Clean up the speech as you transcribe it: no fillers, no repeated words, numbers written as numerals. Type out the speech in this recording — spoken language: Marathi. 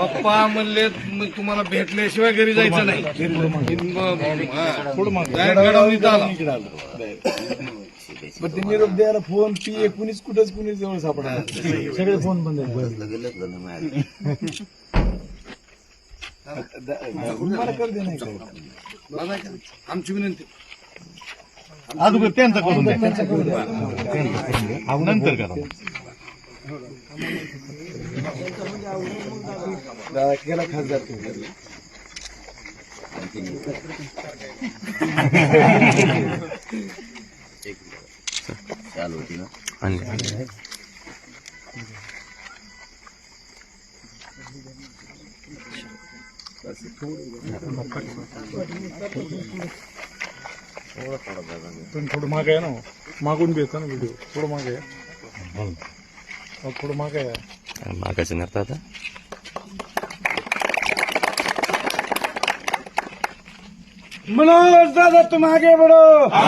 पप्पा म्हणले मग तुम्हाला भेटल्याशिवाय घरी जायचं नाही. गडावणीत आला. पण ते निरोप द्यायला फोन पी कुणीच कुठंच कुणी जवळ सापडणार सगळे फोन बंद मला कर दे नाही का आमची विनंती अगोदर त्यांचा करून द्या. नंतर करा. दादा केला खासदार चालू होती ना. पण थोडं मागे आहे ना मागून बी येतं ना व्हिडिओ थोडं मागे आहे थोडं मागे आहे मागायचं नाही आता मनोज दादा तुम आगे बढ़ो.